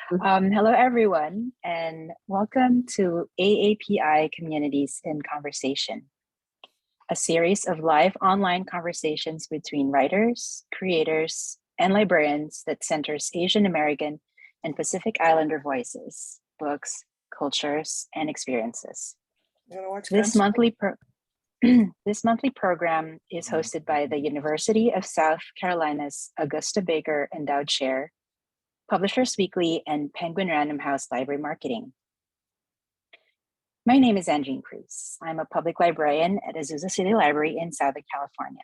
Hello, everyone, and welcome to AAPI Communities in Conversation, a series of live online conversations between writers, creators, and librarians that centers Asian American and Pacific Islander voices, books, cultures, and experiences. This monthly this monthly program is hosted by the University of South Carolina's Augusta Baker Endowed Chair, Publishers Weekly, and Penguin Random House Library Marketing. My name is Angeline Cruz. I'm a public librarian at Azusa City Library in Southern California.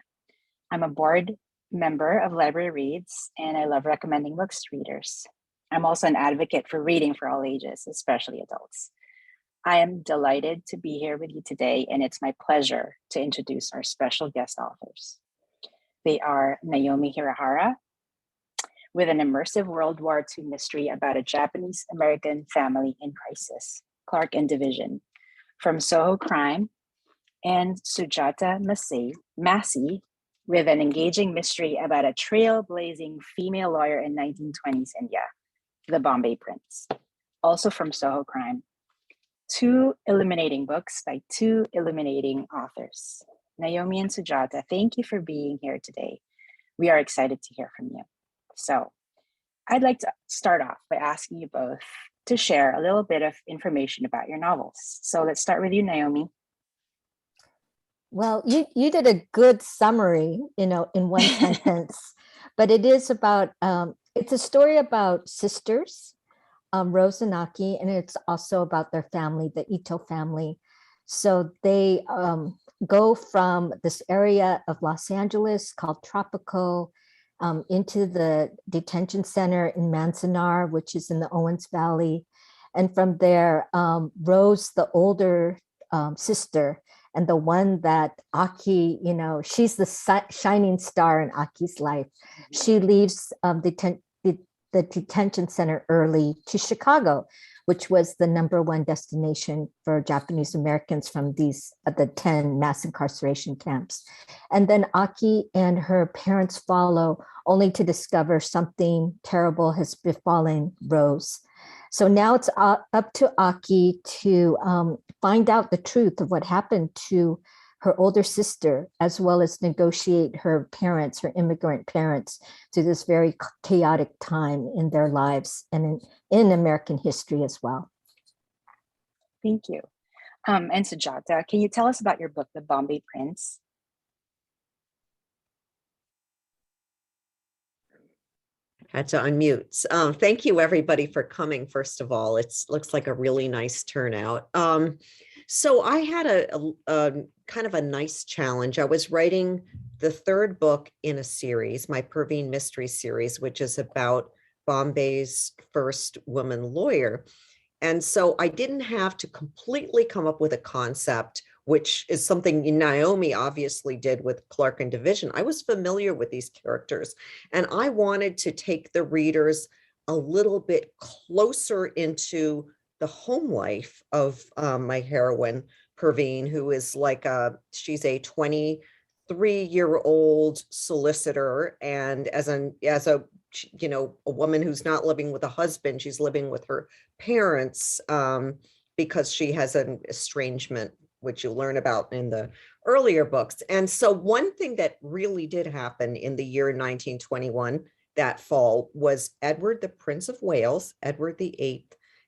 I'm a board member of Library Reads, and I love recommending books to readers. I'm also an advocate for reading for all ages, especially adults. I am delighted to be here with you today, and it's my pleasure to introduce our special guest authors. They are Naomi Hirahara, with an immersive World War II mystery about a Japanese-American family in crisis, Clark and Division, from Soho Crime, and Sujata Massey, with an engaging mystery about a trailblazing female lawyer in 1920s India, The Bombay Prince, also from Soho Crime. Two illuminating books by two illuminating authors. Naomi and Sujata, thank you for being here today. We are excited to hear from you. So I'd like to start off by asking you both to share a little bit of information about your novels. So let's start with you, Naomi. Well, you did a good summary, in one sentence, but it is about, it's a story about sisters, Rose and Aki, and it's also about their family, the Ito family. So they go from this area of Los Angeles called Tropico into the detention center in Manzanar, which is in the Owens Valley. And from there, Rose, the older sister, and the one that Aki, she's the shining star in Aki's life. She leaves the detention center early to Chicago, which was the #1 destination for Japanese Americans from the 10 mass incarceration camps. And then Aki and her parents follow, only to discover something terrible has befallen Rose. So now it's up to Aki to find out the truth of what happened to her older sister, as well as negotiate her immigrant parents, through this very chaotic time in their lives and in American history as well. Thank you. And Sujata, can you tell us about your book, The Bombay Prince? Had to unmute. Thank you, everybody, for coming. First of all, it looks like a really nice turnout. So I had a kind of a nice challenge. I was writing the third book in a series, my Perveen Mystery series, which is about Bombay's first woman lawyer. And so I didn't have to completely come up with a concept, which is something Naomi obviously did with Clark and Division. I was familiar with these characters, and I wanted to take the readers a little bit closer into the home life of my heroine, Perveen, who is she's a 23-year-old solicitor, and as a woman who's not living with a husband, she's living with her parents because she has an estrangement, which you learn about in the earlier books. And so one thing that really did happen in the year 1921, that fall, was Edward, the Prince of Wales, Edward VIII,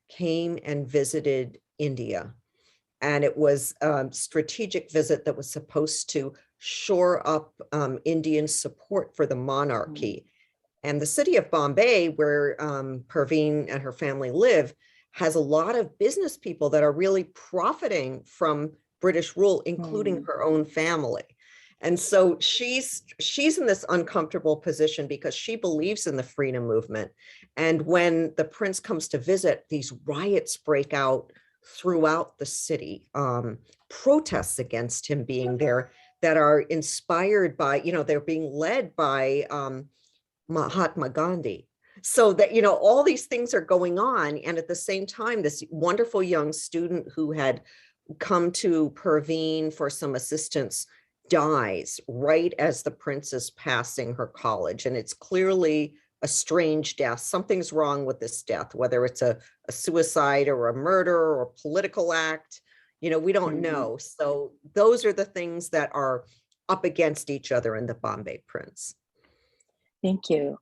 came and visited India. And it was a strategic visit that was supposed to shore up Indian support for the monarchy. And the city of Bombay, where Perveen and her family live, has a lot of business people that are really profiting from British rule, including her own family. And so she's in this uncomfortable position because she believes in the freedom movement. And when the prince comes to visit, these riots break out throughout the city, protests against him being there that are inspired by, they're being led by Mahatma Gandhi. So that, all these things are going on. And at the same time, this wonderful young student who had come to Perveen for some assistance dies right as the prince is passing her college. And it's clearly a strange death. Something's wrong with this death, whether it's a suicide or a murder or a political act. We don't know. So those are the things that are up against each other in the Bombay Prince. Thank you.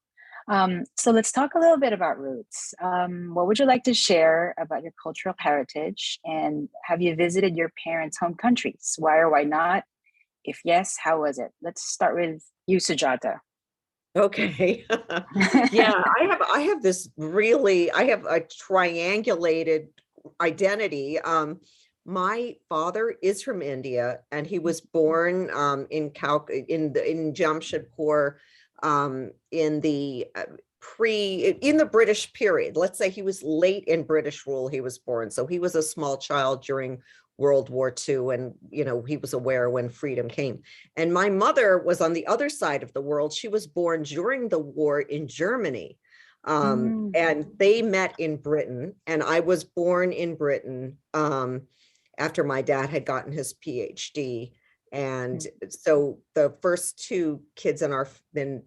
So let's talk a little bit about roots. What would you like to share about your cultural heritage? And have you visited your parents' home countries? Why or why not? If yes, how was it? Let's start with you, Sujata. Okay. Yeah, I have a triangulated identity. My father is from India, and he was born in Jamshedpur in the in the British period. Let's say he was late in British rule. He was born, so he was a small child during World War II, and he was aware when freedom came. And my mother was on the other side of the world. She was born during the war in Germany, and they met in Britain, and I was born in Britain after my dad had gotten his PhD. And so the first two kids in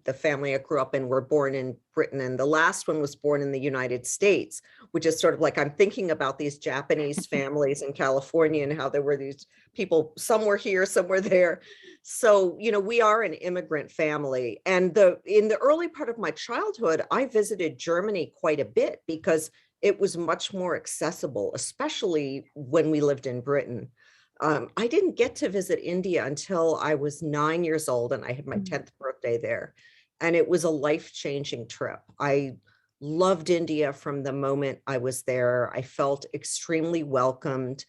the family I grew up in were born in Britain, and the last one was born in the United States, which is sort of like, I'm thinking about these Japanese families in California and how there were these people, some were here, some were there. So, we are an immigrant family. And in the early part of my childhood, I visited Germany quite a bit because it was much more accessible, especially when we lived in Britain. I didn't get to visit India until I was 9 years old, and I had my 10th birthday there. And it was a life-changing trip. I loved India from the moment I was there. I felt extremely welcomed.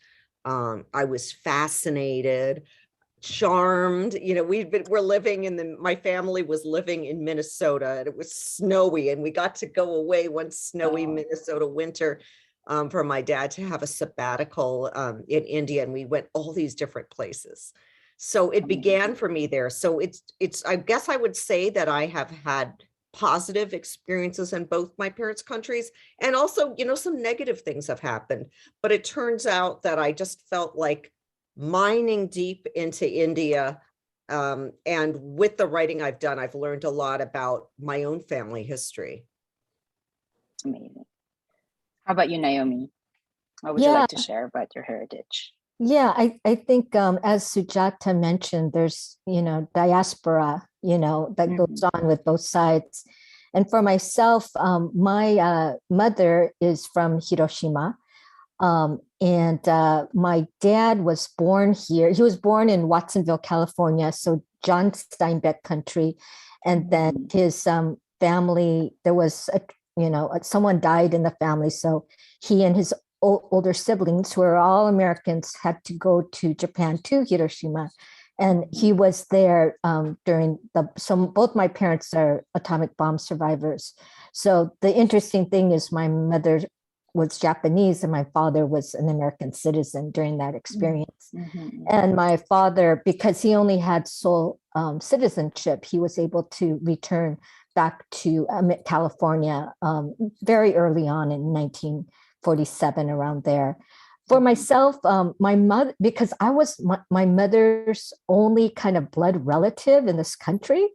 I was fascinated, charmed. My family was living in Minnesota, and it was snowy, and we got to go away one snowy Minnesota winter for my dad to have a sabbatical in India, and we went all these different places. So it began for me there. So I guess I would say that I have had positive experiences in both my parents' countries, and also, some negative things have happened. But it turns out that I just felt like mining deep into India. And with the writing I've done, I've learned a lot about my own family history. Amazing. How about you, Naomi? What would you like to share about your heritage? Yeah, I think as Sujata mentioned, there's, diaspora, that goes on with both sides. And for myself, my mother is from Hiroshima. And my dad was born here. He was born in Watsonville, California, so John Steinbeck country. And then his family, there was someone died in the family, so he and his older siblings, who are all Americans, had to go to Japan, to Hiroshima, and he was there during so both my parents are atomic bomb survivors. So the interesting thing is my mother was Japanese and my father was an American citizen during that experience. And my father, because he only had sole citizenship, he was able to return back to California very early on in 1947, around there. For myself, my mother, because I was my mother's only kind of blood relative in this country.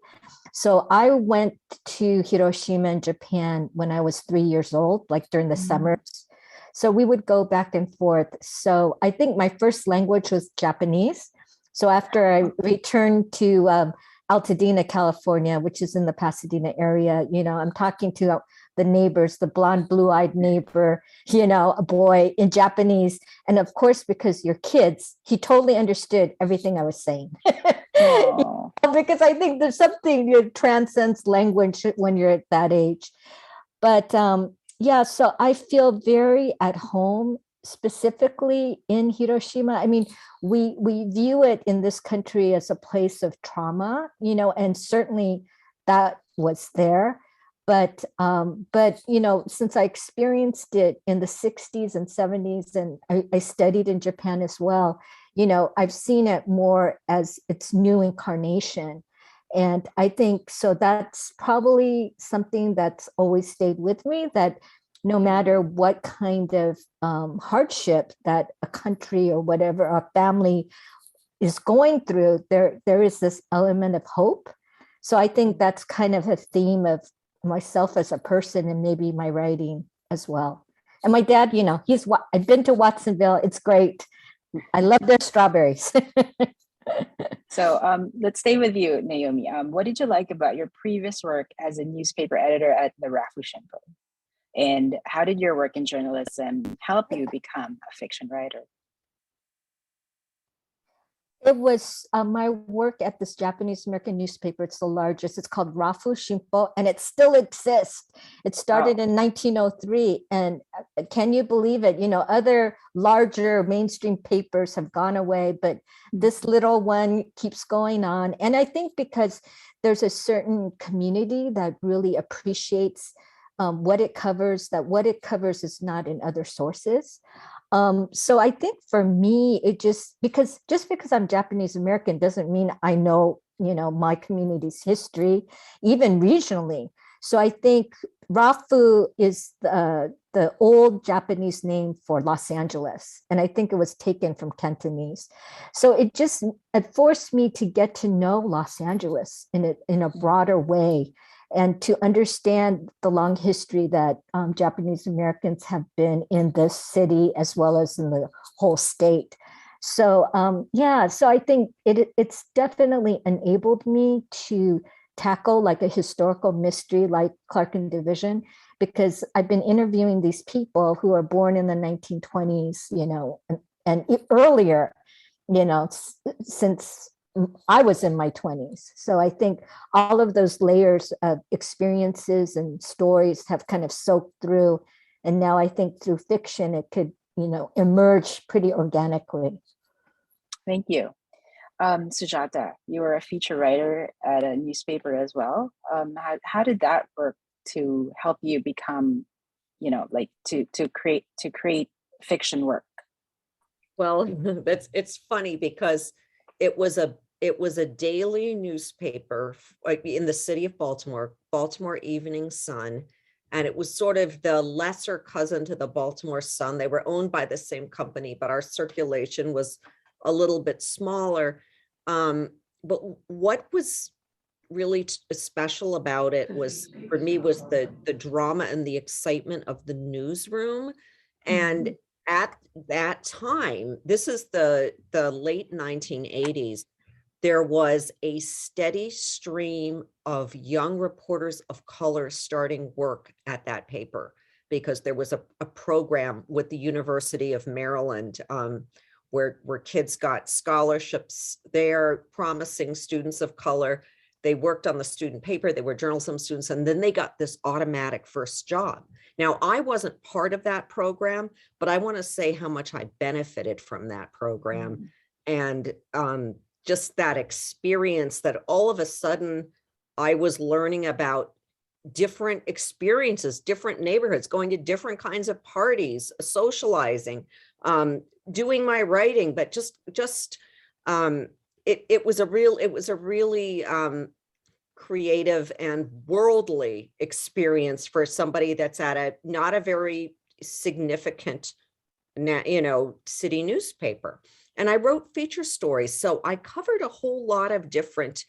So I went to Hiroshima in Japan when I was 3 years old, like during the summers. So we would go back and forth. So I think my first language was Japanese. So after I returned to Altadena, California, which is in the Pasadena area, I'm talking to the neighbors, the blonde, blue-eyed neighbor, a boy in Japanese. And of course, because you're kids, he totally understood everything I was saying. Because I think there's something that transcends language when you're at that age. But so I feel very at home, specifically in Hiroshima. I mean, we view it in this country as a place of trauma, and certainly that was there. But since I experienced it in the 60s and 70s, and I studied in Japan as well, I've seen it more as its new incarnation. And I think, so that's probably something that's always stayed with me, that no matter what kind of hardship that a country or whatever, a family is going through, there is this element of hope. So I think that's kind of a theme of myself as a person and maybe my writing as well. And my dad, I've been to Watsonville. It's great. I love their strawberries. So let's stay with you, Naomi. What did you like about your previous work as a newspaper editor at the Rafu Shimpo? And how did your work in journalism help you become a fiction writer? It was my work at this Japanese American newspaper. It's the largest. It's called Rafu Shimpo, and it still exists. It started in 1903. And can you believe it? Other larger mainstream papers have gone away, but this little one keeps going on. And I think because there's a certain community that really appreciates what it covers, that what it covers is not in other sources. So I think for me, it just because I'm Japanese American doesn't mean I know, my community's history, even regionally. So I think Rafu is the old Japanese name for Los Angeles. And I think it was taken from Cantonese. So it forced me to get to know Los Angeles in a broader way, and to understand the long history that Japanese Americans have been in this city as well as in the whole state. So so I think it's definitely enabled me to tackle like a historical mystery like Clark and Division, because I've been interviewing these people who are born in the 1920s, and earlier, since I was in my 20s. So I think all of those layers of experiences and stories have kind of soaked through. And now I think through fiction, it could, emerge pretty organically. Thank you. Sujata, you were a feature writer at a newspaper as well. How did that work to help you become, to create fiction work? Well, it's funny because it was a daily newspaper in the city of Baltimore Evening Sun. And it was sort of the lesser cousin to the Baltimore Sun. They were owned by the same company, but our circulation was a little bit smaller. But what was really special about it for me was the drama and the excitement of the newsroom. And at that time, this is the late 1980s, there was a steady stream of young reporters of color starting work at that paper, because there was a program with the University of Maryland where kids got scholarships there, promising students of color. They worked on the student paper, they were journalism students, and then they got this automatic first job. Now, I wasn't part of that program, but I want to say how much I benefited from that program. And just that experience that all of a sudden I was learning about different experiences, different neighborhoods, going to different kinds of parties, socializing, doing my writing, but it was a really creative and worldly experience for somebody that's at not a very significant, city newspaper. And I wrote feature stories. So I covered a whole lot of different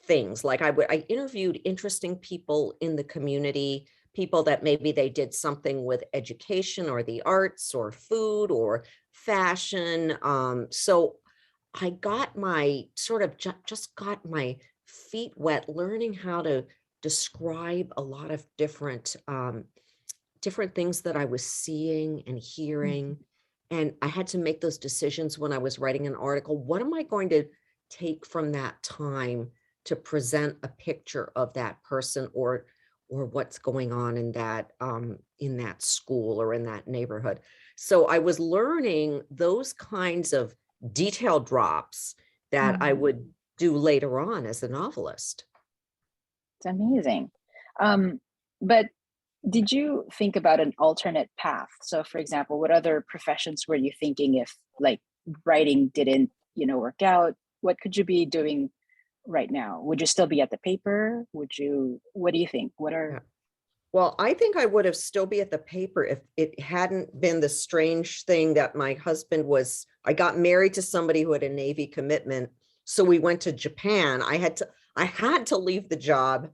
things. Like I interviewed interesting people in the community, people that maybe they did something with education or the arts or food or fashion. So I got my just got my feet wet learning how to describe a lot of different things that I was seeing and hearing. And I had to make those decisions when I was writing an article. What am I going to take from that time to present a picture of that person or what's going on in that school or in that neighborhood? So I was learning those kinds of detail drops that I would do later on as a novelist. It's amazing. But did you think about an alternate path? So for example, what other professions were you thinking if like writing didn't, work out? What could you be doing right now? Would you still be at the paper? What do you think? Well, I think I would have still be at the paper if it hadn't been the strange thing that my husband I got married to somebody who had a Navy commitment. So we went to Japan. I had to leave the job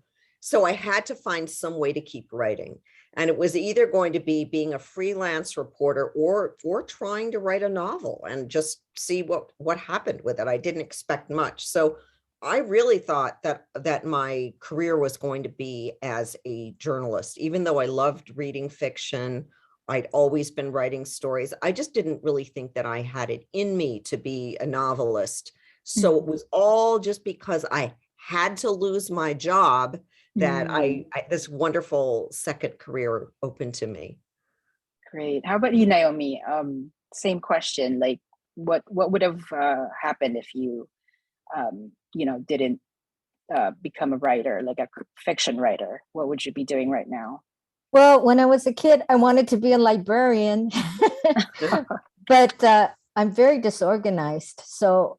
So I had to find some way to keep writing. And it was either going to be being a freelance reporter or trying to write a novel and just see what happened with it. I didn't expect much. So I really thought that my career was going to be as a journalist, even though I loved reading fiction. I'd always been writing stories. I just didn't really think that I had it in me to be a novelist. So it was all just because I had to lose my job that I this wonderful second career opened to me. Great. How about you, Naomi? Same question. Like, what would have happened if you, didn't become a writer, like a fiction writer? What would you be doing right now? Well, when I was a kid, I wanted to be a librarian, but I'm very disorganized. So,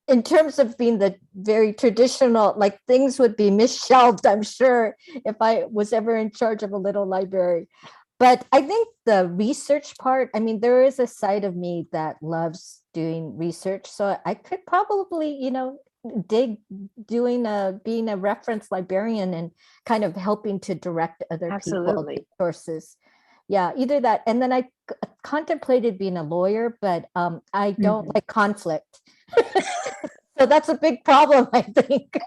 in terms of being the very traditional, like things would be misshelved, I'm sure, if I was ever in charge of a little library. But I think the research part, I mean, there is a side of me that loves doing research. So I could probably, dig being a reference librarian and kind of helping to direct other people to sources. Yeah, either that. And then I contemplated being a lawyer, but I don't like conflict. So that's a big problem, I think.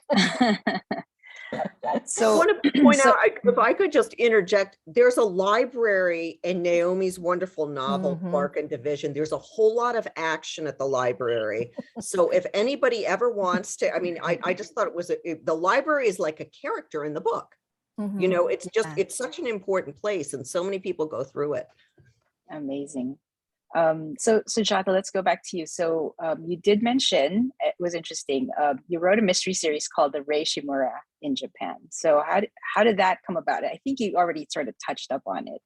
So I want to point out, if I could just interject, there's a library in Naomi's wonderful novel, Clark and Division. There's a whole lot of action at the library. So if anybody ever wants to, I mean, I just thought it was, the library is like a character in the book. It's just, it's such an important place and so many people go through it. Amazing. So Sujata, let's go back to you. So you did mention, it was interesting, you wrote a mystery series called The Rei Shimura in Japan. So how did that come about? I think you already sort of touched up on it.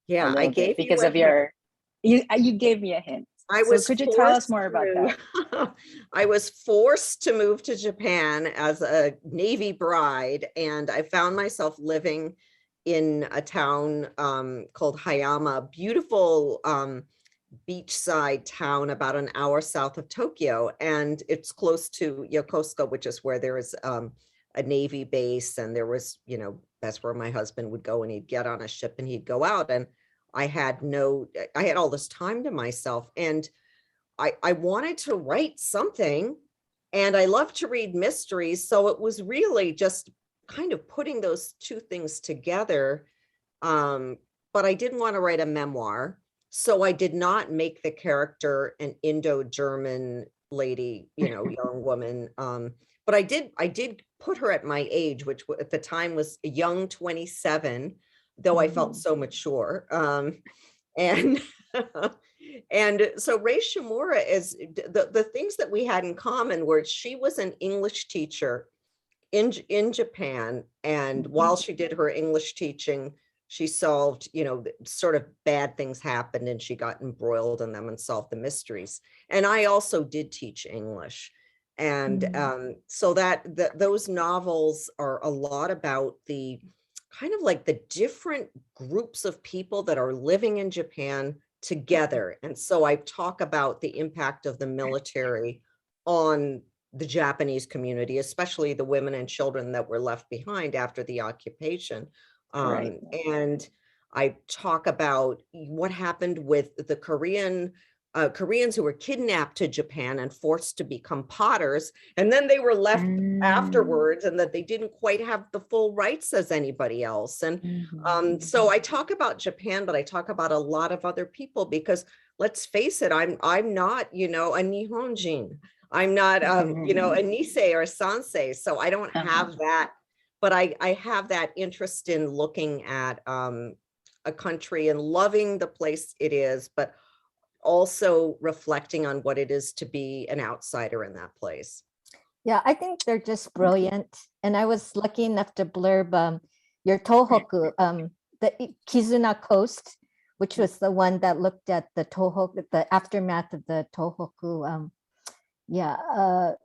Yeah, I gave because of you gave me a hint. Could you tell us more about that? I was forced to move to Japan as a Navy bride, and I found myself living in a town called Hayama, beautiful beachside town about an hour south of Tokyo, and it's close to Yokosuka, which is where there is a Navy base, and there was, that's where my husband would go, and he'd get on a ship and he'd go out, and I had all this time to myself, and I wanted to write something, and I love to read mysteries, so it was really just kind of putting those two things together, but I didn't want to write a memoir. So I did not make the character an Indo-German lady, young woman. But I did put her at my age, which at the time was a young 27, though I felt so mature. And and so Rei Shimura is the things that we had in common were she was an English teacher in Japan, and while she did her English teaching, she solved, sort of bad things happened and she got embroiled in them and solved the mysteries. And I also did teach English. And so those novels are a lot about the kind of like the different groups of people that are living in Japan together. And so I talk about the impact of the military on the Japanese community, especially the women and children that were left behind after the occupation. And I talk about what happened with the Koreans who were kidnapped to Japan and forced to become potters, and then they were left afterwards, and that they didn't quite have the full rights as anybody else. And so I talk about Japan, but I talk about a lot of other people, because let's face it, I'm not, a Nihonjin. I'm not, a Nisei or a Sansei, so I don't have that. But I have that interest in looking at a country and loving the place it is, but also reflecting on what it is to be an outsider in that place. Yeah, I think they're just brilliant. And I was lucky enough to blurb your Tohoku, the Kizuna Coast, which was the one that looked at the Tohoku, the aftermath of the Tohoku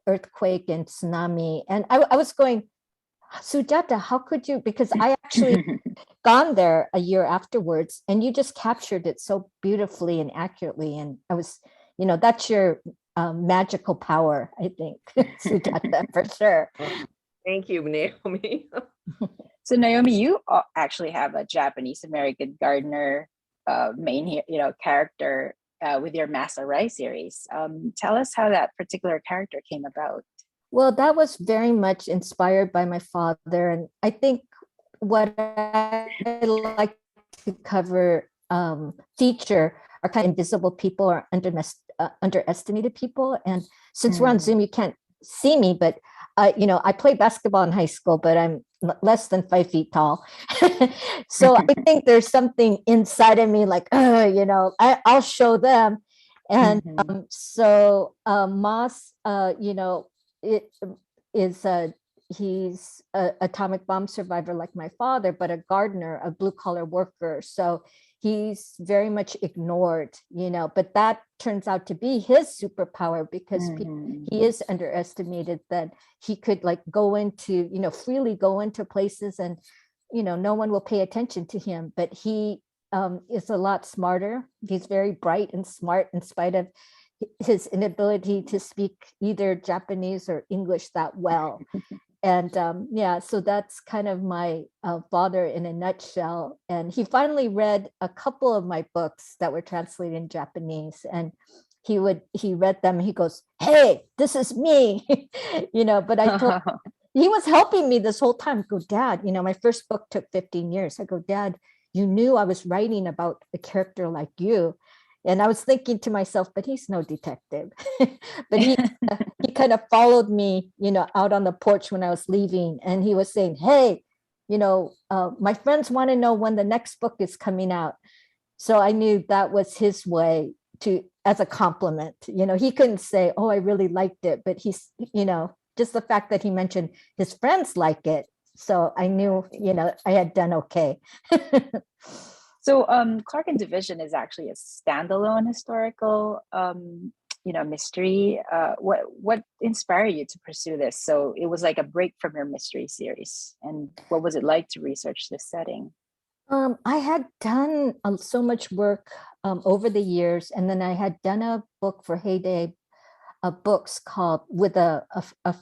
earthquake and tsunami. And I was going, Sujata, how could you? Because I actually gone there a year afterwards, and you just captured it so beautifully and accurately. And I was, that's your magical power, I think, Sujata, for sure. Thank you, Naomi. So Naomi, you actually have a Japanese American gardener character with your Masa Rai series. Tell us how that particular character came about. Well, that was very much inspired by my father. And I think what I like to cover, feature, are kind of invisible people or underestimated people. And since we're on Zoom, you can't see me, but I played basketball in high school, but I'm less than 5 feet tall. So I think there's something inside of me like, I'll show them. And Moss, it is he's a atomic bomb survivor like my father, but a gardener, a blue collar worker. So he's very much ignored, but that turns out to be his superpower because he is underestimated, that he could like go into, freely go into places and, no one will pay attention to him, but he is a lot smarter. He's very bright and smart in spite of his inability to speak either Japanese or English that well. And so that's kind of my father in a nutshell. And he finally read a couple of my books that were translated in Japanese, and he read them. He goes, "Hey, this is me," But I told he was helping me this whole time. I go, "Dad, my first book took 15 years." I go, "Dad, you knew I was writing about a character like you." And I was thinking to myself, but he's no detective. But he kind of followed me, out on the porch when I was leaving. And he was saying, "Hey, my friends want to know when the next book is coming out." So I knew that was his way as a compliment. He couldn't say, "Oh, I really liked it." But he's, just the fact that he mentioned his friends like it. So I knew, I had done okay. So Clark and Division is actually a standalone historical, mystery. What inspired you to pursue this? So it was like a break from your mystery series. And what was it like to research this setting? I had done so much work over the years, and then I had done a book for Heyday Books called with a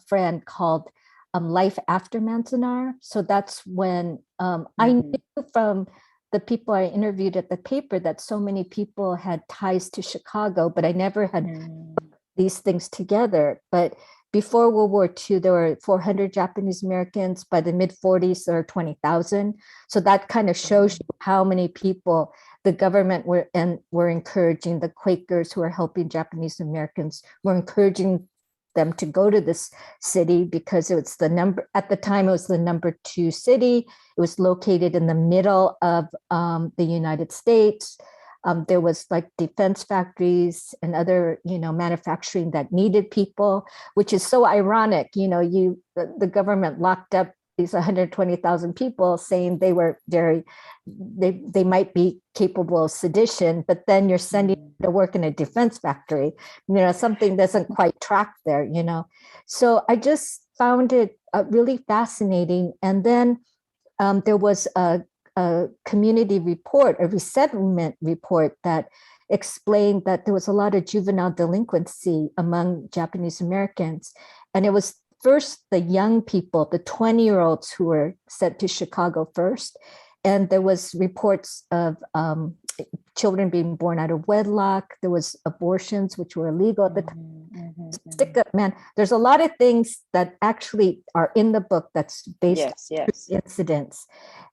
friend called Life After Manzanar. So that's when I knew from the people I interviewed at the paper that so many people had ties to Chicago, but I never had these things together. But before World War II, there were 400 Japanese Americans. By the mid 40s, there were 20,000. So that kind of shows you how many people the government were encouraging. The Quakers who are helping Japanese Americans were encouraging them to go to this city because it was at the time, it was the number 2 city. It was located in the middle of the United States. There was like defense factories and other, manufacturing that needed people, which is so ironic. The government locked up these 120,000 people saying they were they might be capable of sedition, but then you're sending them to work in a defense factory. Something doesn't quite track there, So I just found it really fascinating. And then there was a community report, a resettlement report that explained that there was a lot of juvenile delinquency among Japanese Americans. And it was first the young people, the 20-year-olds who were sent to Chicago first. And there was reports of children being born out of wedlock. There was abortions, which were illegal at the time. Stick up, man. There's a lot of things that actually are in the book that's based on incidents.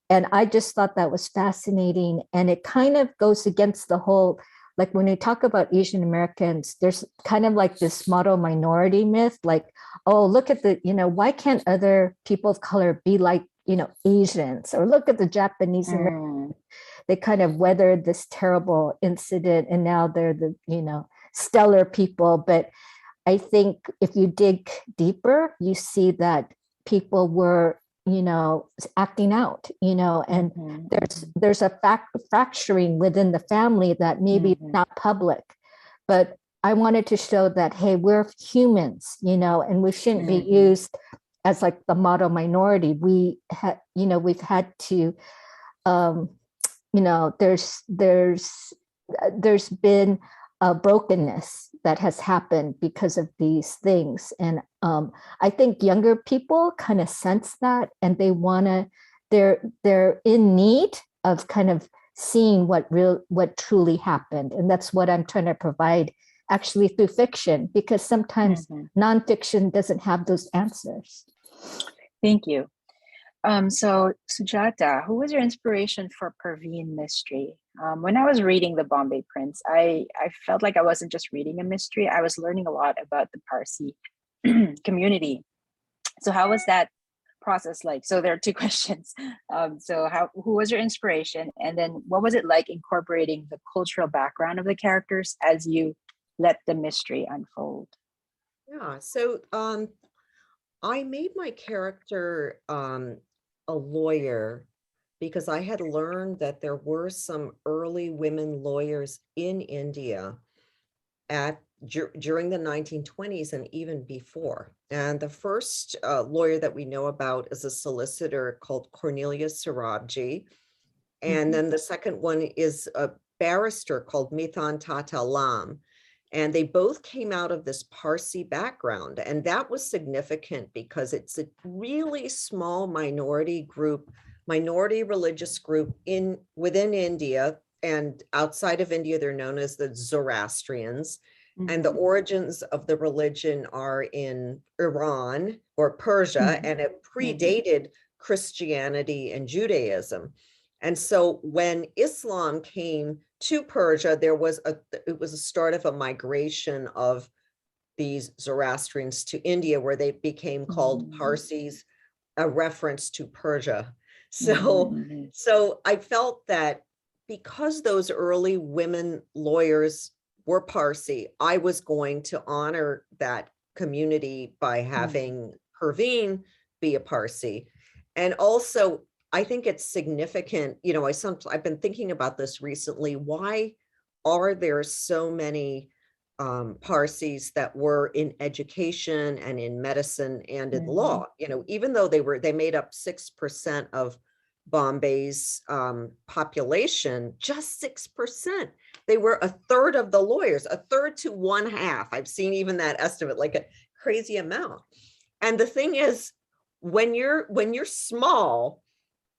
And I just thought that was fascinating. And it kind of goes against the whole, like when you talk about Asian Americans, there's kind of like this model minority myth, like, oh, look at why can't other people of color be like, Asians? Or look at the Japanese Americans. They kind of weathered this terrible incident and now they're the, stellar people. But I think if you dig deeper, you see that people were, acting out, and there's a fracturing within the family that maybe not public, but I wanted to show that, hey, we're humans, and we shouldn't be used as like the model minority. We had, we've had to, there's been a brokenness, that has happened because of these things. And I think younger people kind of sense that, and they want to, they're in need of kind of seeing what truly happened. And that's what I'm trying to provide actually through fiction, because sometimes nonfiction doesn't have those answers. Thank you. So Sujata, who was your inspiration for Perveen mystery? When I was reading The Bombay Prince, I felt like I wasn't just reading a mystery, I was learning a lot about the Parsi community. So how was that process like? So there are two questions. Who was your inspiration? And then what was it like incorporating the cultural background of the characters as you let the mystery unfold? Yeah, so I made my character a lawyer because I had learned that there were some early women lawyers in India during the 1920s and even before. And the first lawyer that we know about is a solicitor called Cornelia Sarabji. And then the second one is a barrister called Mithan Tata Lam. And they both came out of this Parsi background. And that was significant because it's a really small minority religious group within India. And outside of India, they're known as the Zoroastrians. And the origins of the religion are in Iran or Persia, and it predated Christianity and Judaism. And so when Islam came to Persia, it was a start of a migration of these Zoroastrians to India, where they became called Parsis, a reference to Persia. So I felt that because those early women lawyers were Parsi, I was going to honor that community by having Perveen be a Parsi. And also, I think it's significant, I've been thinking about this recently. Why are there so many Parsis that were in education and in medicine and in law? Even though they made up 6% of Bombay's population, just 6%. They were a third of the lawyers, a third to one half. I've seen even that estimate, like a crazy amount. And the thing is, when you're small,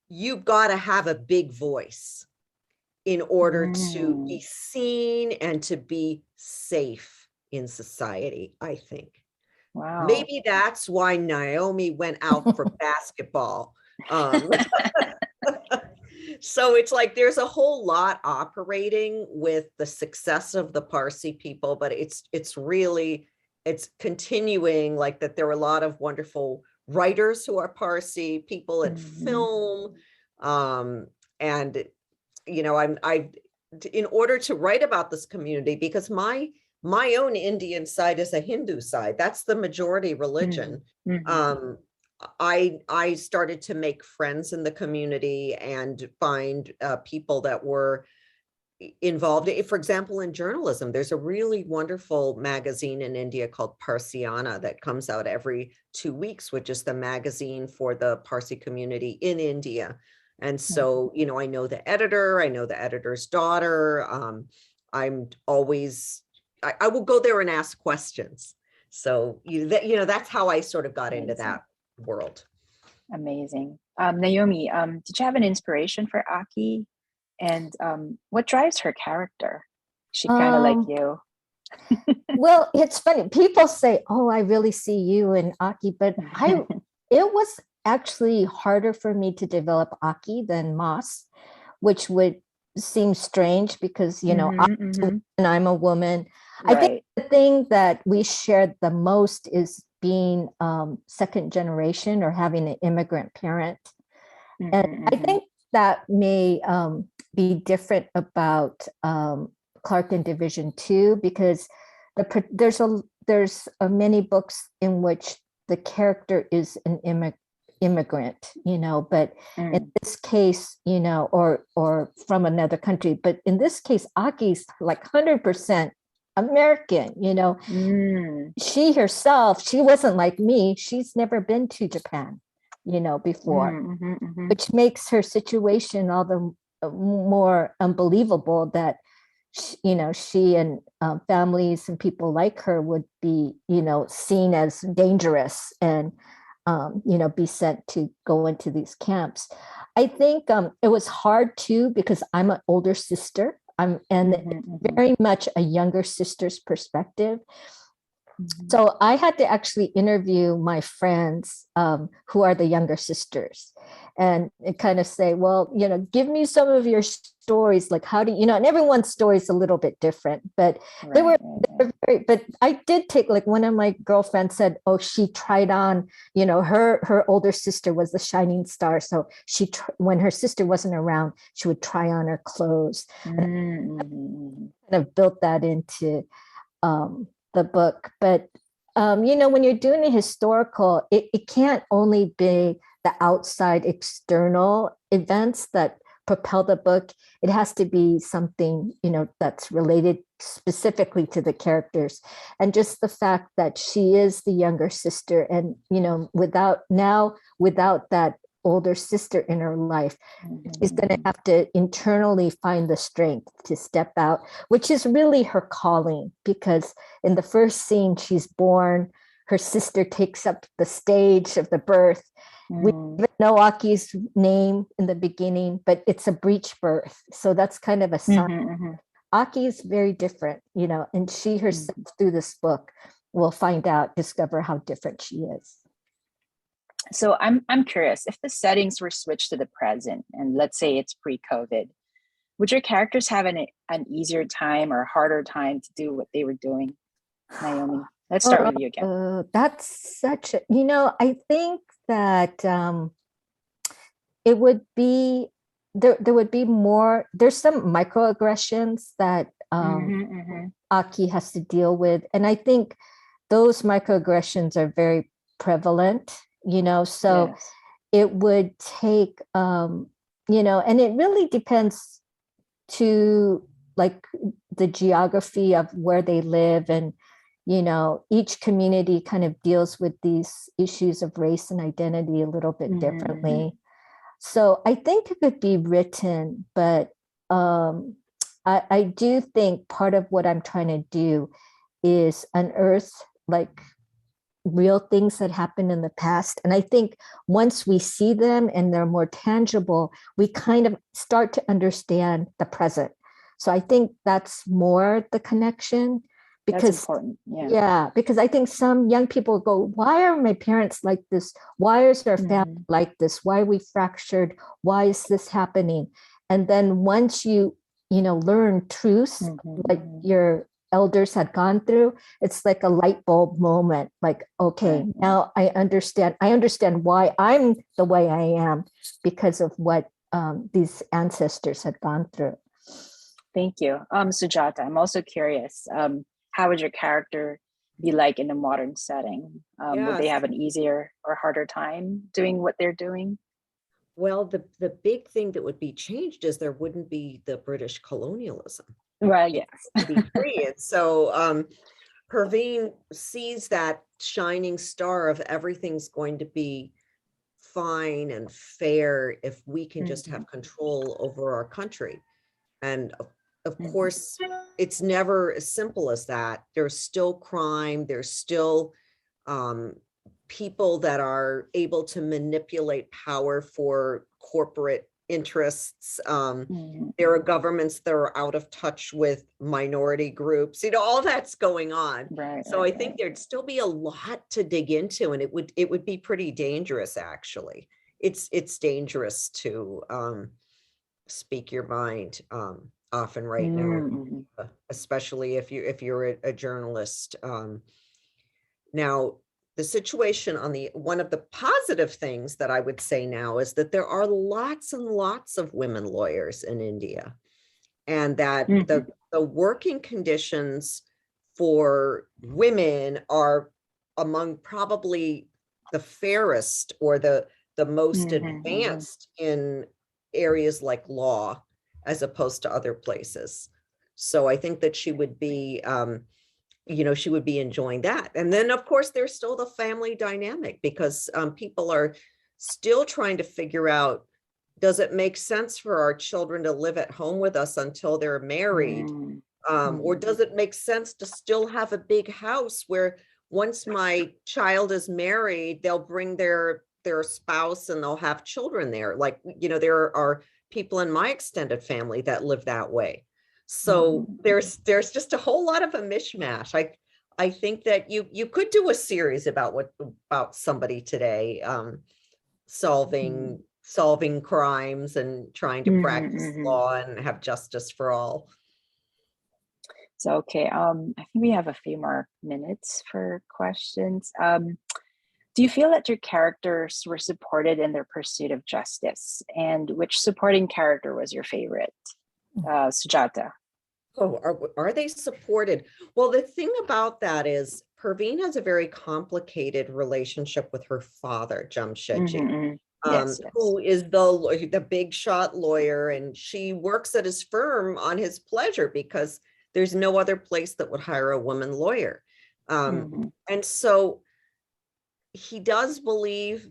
you've got to have a big voice in order to be seen and to be safe in society, I think. Wow. Maybe that's why Naomi went out for basketball. So it's like there's a whole lot operating with the success of the Parsi people, but it's continuing, like that there are a lot of wonderful writers who are Parsi, people in film, and in order to write about this community, because my own Indian side is a Hindu side, that's the majority religion. I started to make friends in the community and find people that were involved. For example, in journalism, there's a really wonderful magazine in India called Parsiana that comes out every 2 weeks, which is the magazine for the Parsi community in India. And so, I know the editor, I know the editor's daughter. I'm always, I will go there and ask questions. So, that's how I sort of got into that world. Amazing. Naomi, did you have an inspiration for Aki? And what drives her character? She kind of like you. Well, it's funny. People say, "Oh, I really see you in Aki," but it was actually harder for me to develop Aki than Moss, which would seem strange because and I'm a woman. Right. I think the thing that we shared the most is being second generation or having an immigrant parent, and I think that may be different about Clark in Division 2, because there's many books in which the character is an immigrant, but in this case, or from another country, but in this case, Aki's like 100% American. She herself, she wasn't like me. She's never been to Japan, before, which makes her situation all the more unbelievable that she and families and people like her would be, seen as dangerous and, be sent to go into these camps. I think it was hard too, because I'm an older sister. And very much a younger sister's perspective. So I had to actually interview my friends who are the younger sisters and kind of say, well, give me some of your stories. Like, how do and everyone's story is a little bit different, but they were very, but I did take, like, one of my girlfriends said, oh, she tried on, her older sister was the shining star. So when her sister wasn't around, she would try on her clothes. And kind of built that into the book. But when you're doing a historical, it can't only be the outside external events that propel the book. It has to be something that's related specifically to the characters, and just the fact that she is the younger sister, and without that older sister in her life, is going to have to internally find the strength to step out, which is really her calling. Because in the first scene, she's born, her sister takes up the stage of the birth. We even know Aki's name in the beginning, but it's a breech birth. So that's kind of a sign. Aki is very different, and she herself through this book will discover how different she is. So I'm curious, if the settings were switched to the present, and let's say it's pre-COVID, would your characters have an easier time or harder time to do what they were doing? Naomi, let's start with you again. That's such a, I think that it would be, there would be more, there's some microaggressions that Aki has to deal with. And I think those microaggressions are very prevalent. So yes. It would take, and it really depends to, like, the geography of where they live. And, each community kind of deals with these issues of race and identity a little bit differently. So I think it could be written, but I do think part of what I'm trying to do is unearth, like, real things that happened in the past. And I think once we see them and they're more tangible, we kind of start to understand the present. So I think that's more the connection. Because that's important. Yeah, because I think some young people go, why are my parents like this? Why is our family like this? Why are we fractured? Why is this happening? And then once you learn truths, like your elders had gone through, it's like a light bulb moment. Like, okay, now I understand why I'm the way I am, because of what these ancestors had gone through. Thank you. Sujata, I'm also curious, how would your character be like in a modern setting? Would they have an easier or harder time doing what they're doing? Well, the big thing that would be changed is there wouldn't be the British colonialism. Well, yes. Be free. And so Perveen sees that shining star of everything's going to be fine and fair if we can just have control over our country. And of course, it's never as simple as that. There's still crime. There's still people that are able to manipulate power for corporate interests. There are governments that are out of touch with minority groups. All that's going on. So I think there'd still be a lot to dig into, and it would be pretty dangerous. Actually, it's dangerous to speak your mind often right now, especially if you're a journalist. Now, the situation on one of the positive things that I would say now is that there are lots and lots of women lawyers in India, and that the working conditions for women are among probably the fairest or the most advanced in areas like law, as opposed to other places. So I think that she would be, she would be enjoying that. And then, of course, there's still the family dynamic, because people are still trying to figure out does it make sense for our children to live at home with us until they're married? Or does it make sense to still have a big house where once my child is married, they'll bring their spouse and they'll have children there? Like, there are people in my extended family that live that way. So there's just a whole lot of a mishmash. I think that you could do a series about somebody today, solving crimes and trying to practice law and have justice for all. So, okay, I think we have a few more minutes for questions. Do you feel that your characters were supported in their pursuit of justice? And which supporting character was your favorite? Sujata. Oh, are they supported? Well, the thing about that is Perveen has a very complicated relationship with her father, Jamshedji. Yes. Who is the big shot lawyer, and she works at his firm on his pleasure because there's no other place that would hire a woman lawyer. And so he does believe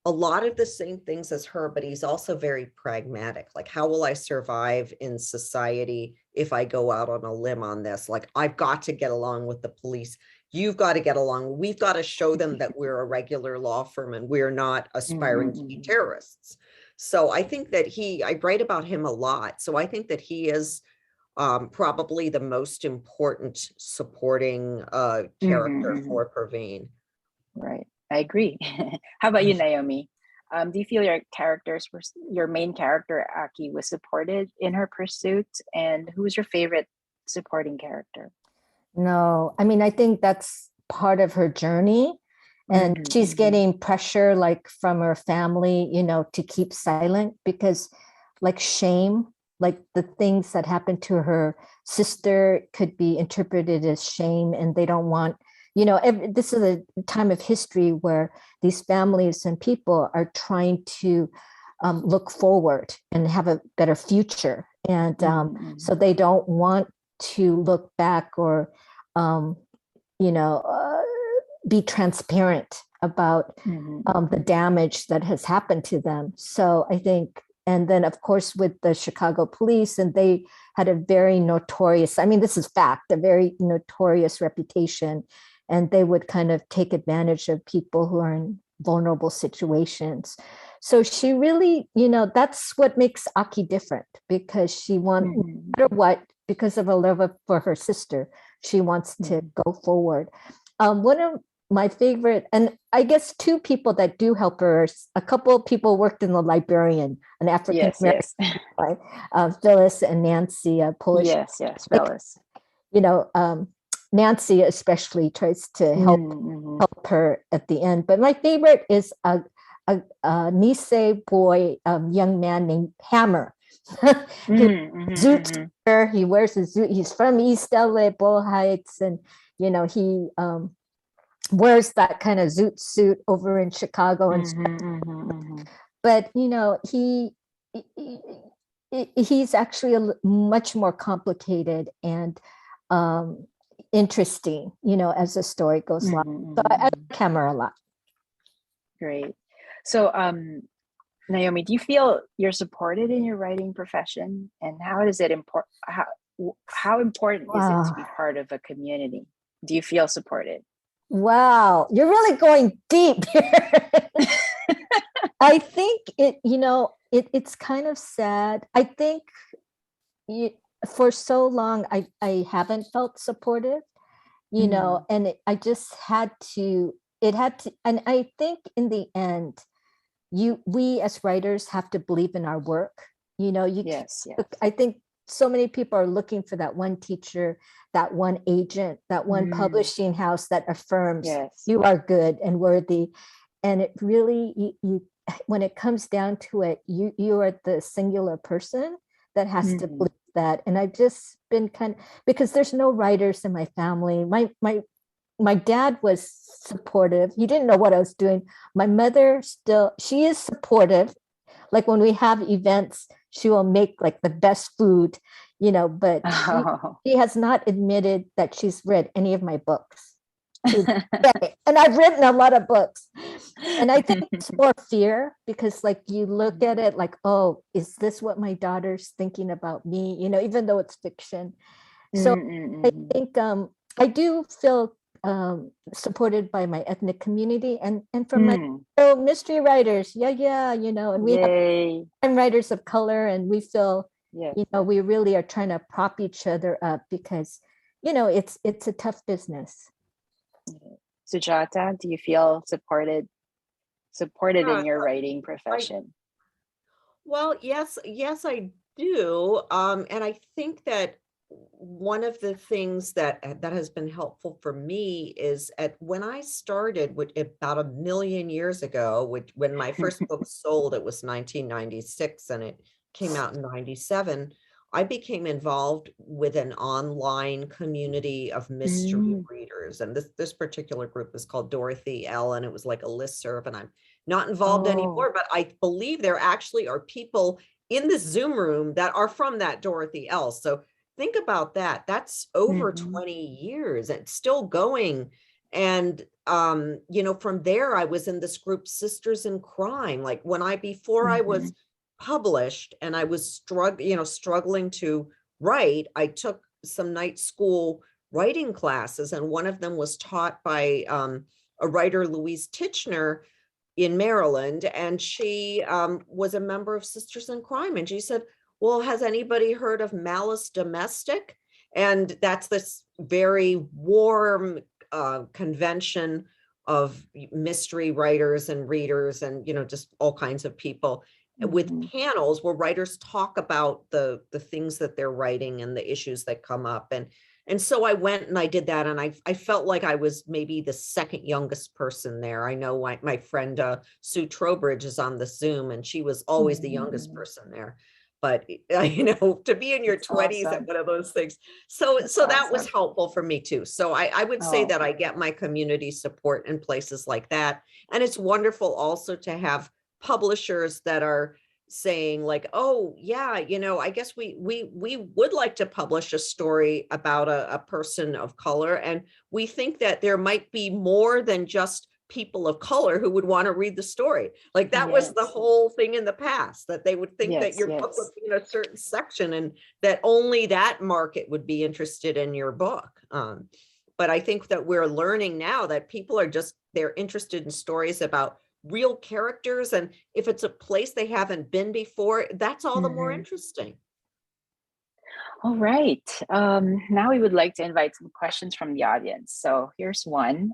a lot of the same things as her, but he's also very pragmatic. Like, how will I survive in society if I go out on a limb on this? Like, I've got to get along with the police. You've got to get along. We've got to show them that we're a regular law firm and we're not aspiring to be terrorists. So I think that I write about him a lot. So I think that he is probably the most important supporting character for Perveen. Right, I agree. How about you, Naomi? Do you feel your main character, Aki, was supported in her pursuit? And who was your favorite supporting character? No, I mean, I think that's part of her journey. And she's getting pressure like from her family, to keep silent because like shame, like the things that happened to her sister could be interpreted as shame, and they don't want, this is a time of history where these families and people are trying to look forward and have a better future. And so they don't want to look back or, be transparent about the damage that has happened to them. So I think, and then of course with the Chicago police, and they had a very notorious, I mean, this is fact, a very notorious reputation, and they would kind of take advantage of people who are in vulnerable situations. So she really, that's what makes Aki different, because she wants, no matter what, because of a love for her sister, she wants to go forward. One of my favorite, and I guess two people that do help her, a couple of people worked in the librarian, an African American, Phyllis and Nancy, a Polish. Yes, Phyllis. Nancy especially tries to help her at the end. But my favorite is a Nisei boy, young man named Hammer. He wears a zoot. He's from East LA, Bow Heights, and he wears that kind of zoot suit over in Chicago. And but he's actually much more complicated and interesting, as the story goes along. So I like Hammer a lot. Great. So Naomi, do you feel you're supported in your writing profession, and how is it important? How important is it to be part of a community? Do you feel supported? Wow, you're really going deep here. I think it's kind of sad. I think for so long I haven't felt supported, and I just had to. And I think in the end, we as writers have to believe in our work. Yes. I think so many people are looking for that one teacher, that one agent, that one publishing house that affirms you are good and worthy. And it really, you when it comes down to it, you are the singular person that has to believe that. And I've just been because there's no writers in my family. My dad was supportive. He didn't know what I was doing. My mother she is supportive. Like when we have events, she will make like the best food, but she has not admitted that she's read any of my books. today. And I've written a lot of books. And I think it's more fear because like you look at it like, oh, is this what my daughter's thinking about me? Even though it's fiction. So I think I do feel supported by my ethnic community and from my mystery writers. And we have writers of color, and we feel, we really are trying to prop each other up because, it's a tough business. Sujata, do you feel supported in your writing profession? Well, yes, I do. And I think that one of the things that has been helpful for me is when I started about 1 million years ago, when my first book sold, it was 1996 and it came out in 97. I became involved with an online community of mystery readers. And this particular group is called Dorothy L. And it was like a listserv, and I'm not involved anymore, but I believe there actually are people in this Zoom room that are from that Dorothy L. So think about that. That's over 20 years. It's still going. And, from there, I was in this group, Sisters in Crime. Like before I was published and I was struggling to write, I took some night school writing classes. And one of them was taught by a writer, Louise Titchener, in Maryland. And she was a member of Sisters in Crime. And she said, well, has anybody heard of Malice Domestic? And that's this very warm convention of mystery writers and readers and, just all kinds of people with panels where writers talk about the things that they're writing and the issues that come up. And so I went and I did that. And I felt like I was maybe the second youngest person there. I know my friend Sue Trowbridge is on the Zoom, and she was always the youngest person there. But to be in your 20s at one of those things. So that was helpful for me too. So I would say that I get my community support in places like that. And it's wonderful also to have publishers that are saying like, oh yeah, I guess we would like to publish a story about a person of color. And we think that there might be more than just people of color who would want to read the story. Like that was the whole thing in the past, that they would think that your book would be in a certain section and that only that market would be interested in your book. But I think that we're learning now that people are they're interested in stories about real characters. And if it's a place they haven't been before, that's all the more interesting. All right. Now we would like to invite some questions from the audience. So here's one.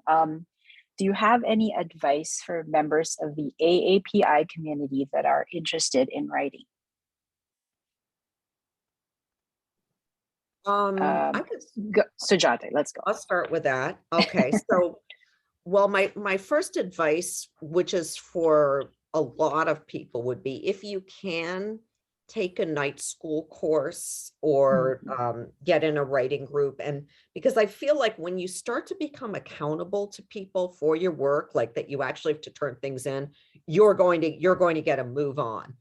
Do you have any advice for members of the AAPI community that are interested in writing? Sujata, let's go. I'll start with that. Okay. So well, my first advice, which is for a lot of people, would be if you can take a night school course or get in a writing group. And because I feel like when you start to become accountable to people for your work, like that you actually have to turn things in, you're going to get a move on.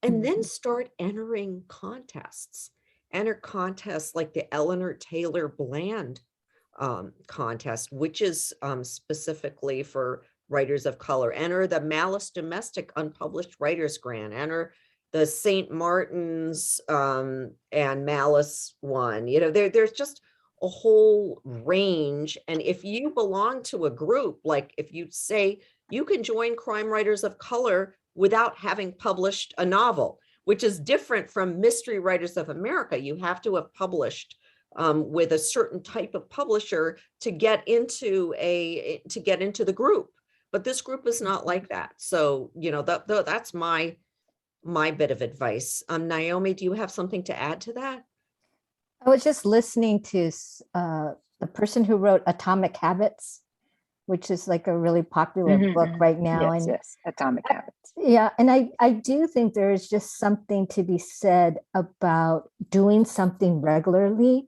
And then start entering contests. Enter contests like the Eleanor Taylor Bland contest, which is specifically for writers of color. Enter the Malice Domestic Unpublished Writers Grant. Enter the St. Martin's and Malice one. There's just a whole range. And if you belong to a group, like if you say you can join Crime Writers of Color without having published a novel, which is different from Mystery Writers of America. You have to have published with a certain type of publisher to get into the group. But this group is not like that. So, that's my bit of advice. Naomi, do you have something to add to that? I was just listening to the person who wrote Atomic Habits, which is like a really popular book right now. Yes, Atomic Habits. Yeah. And I do think there is just something to be said about doing something regularly,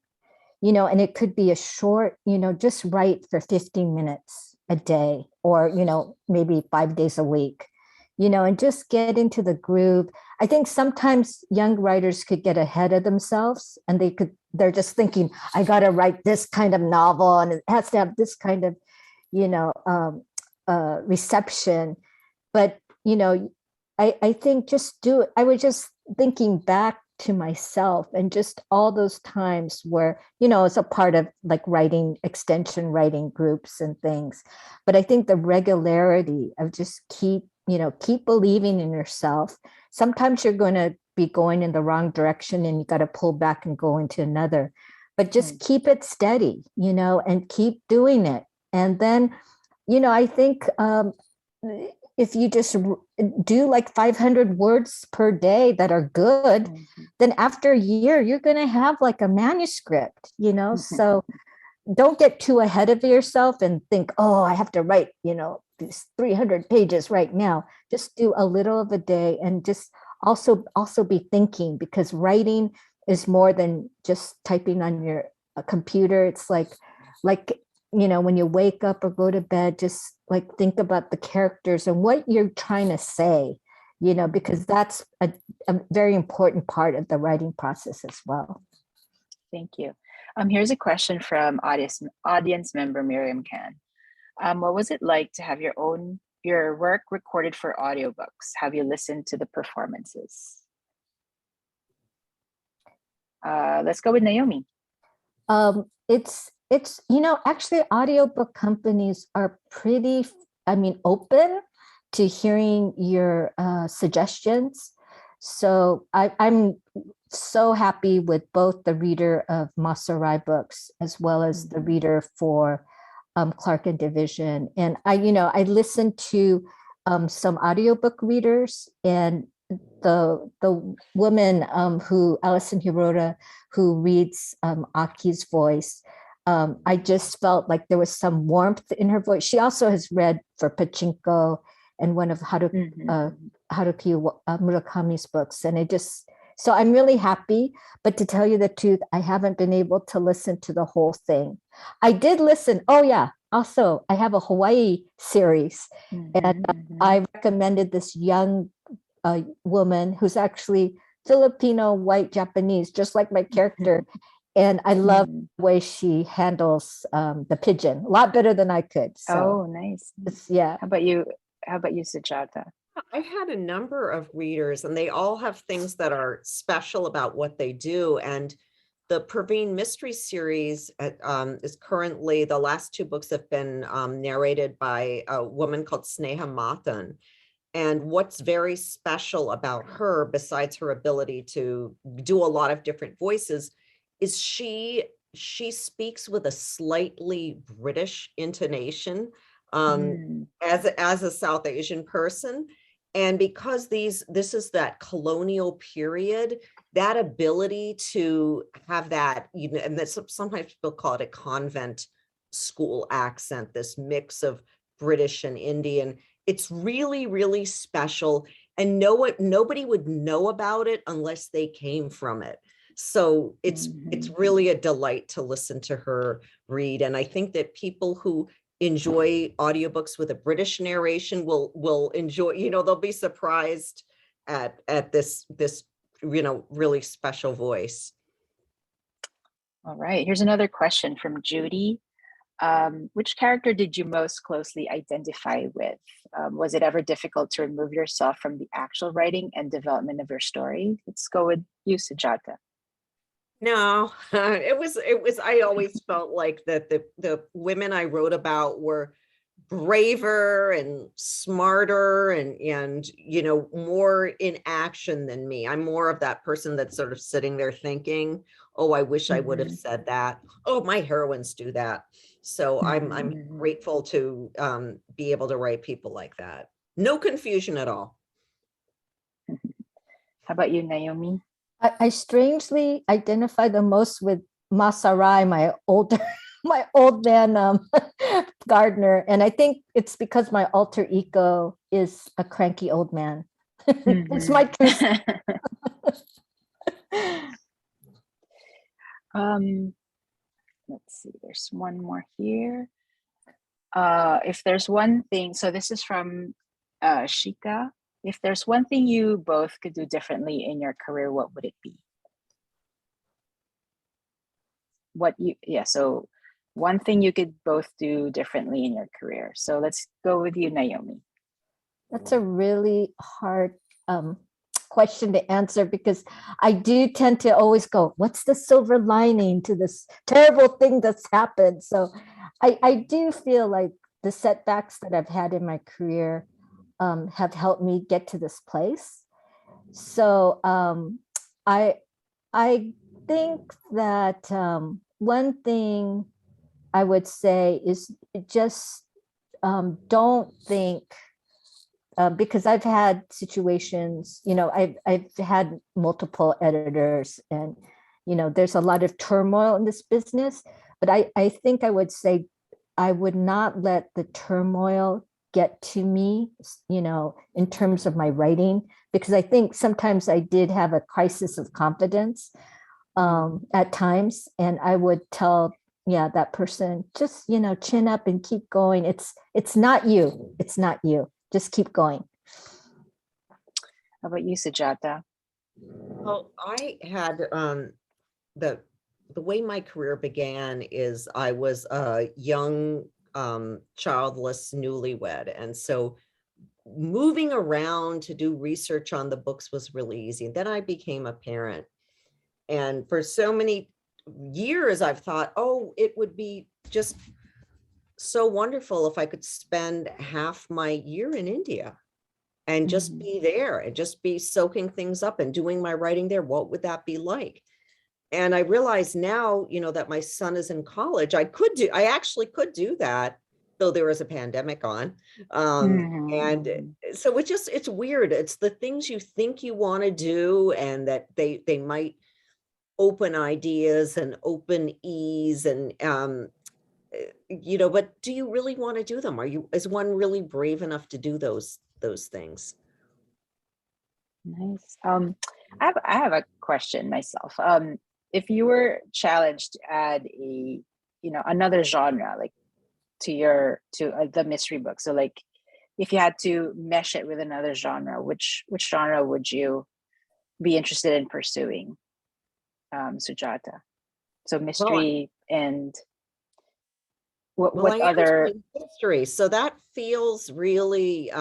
and it could be a short, just write for 15 minutes a day or, maybe 5 days a week, and just get into the groove. I think sometimes young writers could get ahead of themselves and they're just thinking, I got to write this kind of novel and it has to have this kind of, reception. But, I think I was just thinking back to myself and just all those times where, it's a part of like extension writing groups and things. But I think the regularity of just keep believing in yourself. Sometimes you're going to be going in the wrong direction and you got to pull back and go into another, but just keep it steady, and keep doing it. And then, I think if you just do like 500 words per day that are good, then after a year, you're going to have like a manuscript, so don't get too ahead of yourself and think, oh, I have to write, these 300 pages right now. Just do a little of a day, and just also be thinking, because writing is more than just typing on your computer. It's like when you wake up or go to bed, just like think about the characters and what you're trying to say, because that's a very important part of the writing process as well. Thank you. Here's a question from audience member Miriam Khan. What was it like to have your work recorded for audiobooks? Have you listened to the performances? Let's go with Naomi. It's actually audiobook companies are pretty, open to hearing your suggestions. So I'm so happy with both the reader of Massey books as well as the reader for Clark and Division. And I listened to some audiobook readers, and the woman who Alison Hirahara, who reads Aki's voice, I just felt like there was some warmth in her voice. She also has read for Pachinko and one of Haruki Murakami's books, and so I'm really happy. But to tell you the truth, I haven't been able to listen to the whole thing. I did listen. Oh yeah. Also, I have a Hawaii series, and I recommended this young woman who's actually Filipino, white, Japanese, just like my character. And I love the way she handles the pigeon a lot better than I could. So, oh, nice. Yeah. How about you, Sujata? I've had a number of readers, and they all have things that are special about what they do. And the Praveen Mystery Series is currently, the last 2 books have been narrated by a woman called Sneha Mathan. And what's very special about her, besides her ability to do a lot of different voices, is she speaks with a slightly British intonation as a South Asian person. And because this is that colonial period, that ability to have that, and that's sometimes people call it a convent school accent, this mix of British and Indian, it's really, really special. And nobody would know about it unless they came from it. So it's really a delight to listen to her read. And I think that people who enjoy audiobooks with a British narration will enjoy, they'll be surprised at this really special voice. All right, here's another question from Judy. Which character did you most closely identify with? Was it ever difficult to remove yourself from the actual writing and development of your story? Let's go with you, Sujata. No, it was, I always felt like that the women I wrote about were braver and smarter and more in action than me. I'm more of that person that's sort of sitting there thinking, oh, I wish I would have said that. Oh, my heroines do that. So I'm grateful to be able to write people like that. No confusion at all. How about you, Naomi? I strangely identify the most with Masarai, my old man gardener, and I think it's because my alter ego is a cranky old man. It's my truth. Let's see. There's one more here. If there's one thing, so this is from Shika. If there's one thing you both could do differently in your career, what would it be? So one thing you could both do differently in your career. So let's go with you, Naomi. That's a really hard question to answer, because I do tend to always go, what's the silver lining to this terrible thing that's happened? So I do feel like the setbacks that I've had in my career have helped me get to this place. So I think that one thing I would say is just don't think, because I've had situations, I've had multiple editors, and there's a lot of turmoil in this business. But I think I would say I would not let the turmoil get to me, in terms of my writing, because I think sometimes I did have a crisis of confidence at times, and I would tell that person, just chin up and keep going. It's not you. It's not you. Just keep going. How about you, Sujata? Well, I had the way my career began is I was a young childless newlywed, and so moving around to do research on the books was really easy. And then I became a parent, and for so many years I've thought, oh, it would be just so wonderful if I could spend half my year in India and just be there and just be soaking things up and doing my writing there. What would that be like? And I realize now, that my son is in college, I actually could do that, though there is a pandemic on. And so it's weird. It's the things you think you want to do, and that they might open ideas and open ease, and but do you really want to do them? Is one really brave enough to do those things? Nice. I have a question myself. If you were challenged to add another genre, like to the mystery book, so like if you had to mesh it with another genre, which genre would you be interested in pursuing, Sujata? So mystery and what I other am history, so that feels really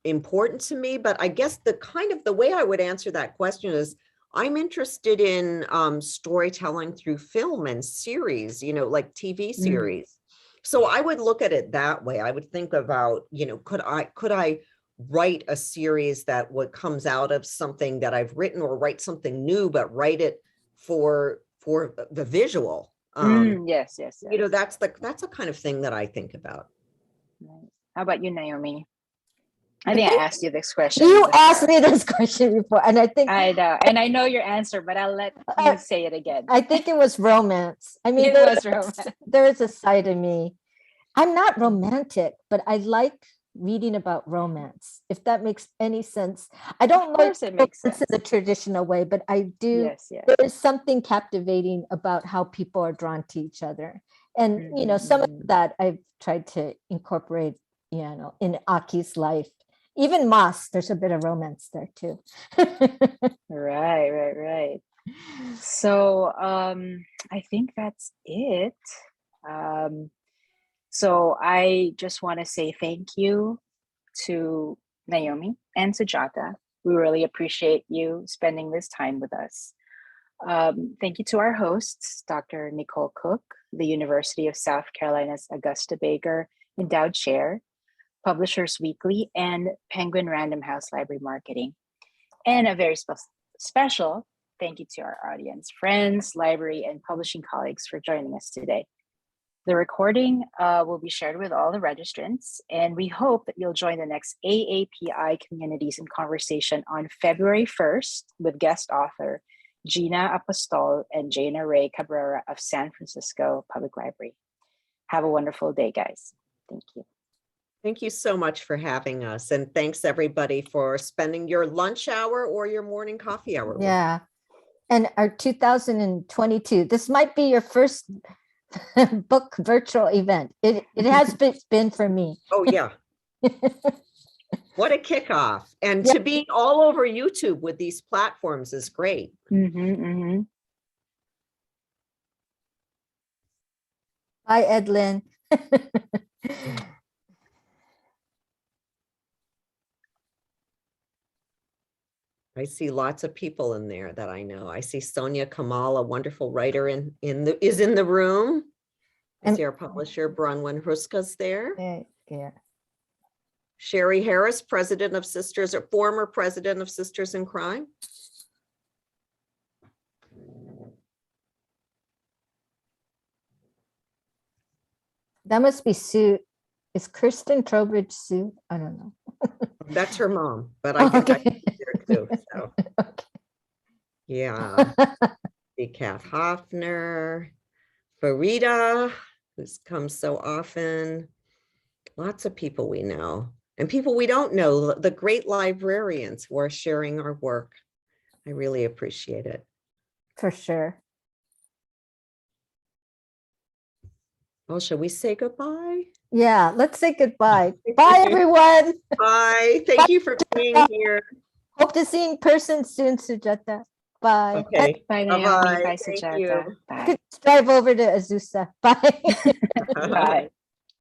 important to me. But I guess the way I would answer that question is, I'm interested in storytelling through film and series, like TV series. So I would look at it that way. I would think about, could I write a series that comes out of something that I've written, or write something new, but write it for the visual. Yes. That's the kind of thing that I think about. Nice. How about you, Naomi? I think I asked you this question. You asked me this question before, and I think I know, and I know your answer, but I'll let you say it again. I think it was romance. I mean, there is a side of me. I'm not romantic, but I like reading about romance, if that makes any sense. I don't like it makes sense in the traditional way, but I do. Yes. There is something captivating about how people are drawn to each other. And, some of that I've tried to incorporate, in Aki's life. Even Moss, there's a bit of romance there too. Right. So I think that's it. So I just want to say thank you to Naomi and Sujata. We really appreciate you spending this time with us. Thank you to our hosts, Dr. Nicole Cook, the University of South Carolina's Augusta Baker Endowed Chair, Publishers Weekly, and Penguin Random House Library Marketing. And a very special thank you to our audience, friends, library, and publishing colleagues for joining us today. The recording will be shared with all the registrants, and we hope that you'll join the next AAPI Communities in Conversation on February 1st with guest author Gina Apostol and Jana Ray Cabrera of San Francisco Public Library. Have a wonderful day, guys. Thank you. Thank you so much for having us. And thanks everybody for spending your lunch hour or your morning coffee hour. Yeah. And our 2022, this might be your first book virtual event. It has been for me. Oh yeah. What a kickoff. And to be all over YouTube with these platforms is great. Bye, Edlin. I see lots of people in there that I know. I see Sonia Kamal, a wonderful writer is in the room. I see our publisher, Bronwyn Hruska's there. Yeah. Sherry Harris, president of Sisters, or former president of Sisters in Crime. That must be Sue. Is Kristen Trowbridge Sue? I don't know. That's her mom, but I think I Okay. can see her too. So yeah. See Kath Hoffner, Farida, who's come so often. Lots of people we know, and people we don't know, the great librarians who are sharing our work. I really appreciate it. For sure. Well, shall we say goodbye? Yeah, let's say goodbye. Bye, everyone. Bye. Thank you for being here. Hope to see you in person soon, Sujata. Bye. Okay. Bye, Bye-bye. Naomi. Bye, Thank Sujata. you. You Bye. could drive over to Azusa. Bye. Bye.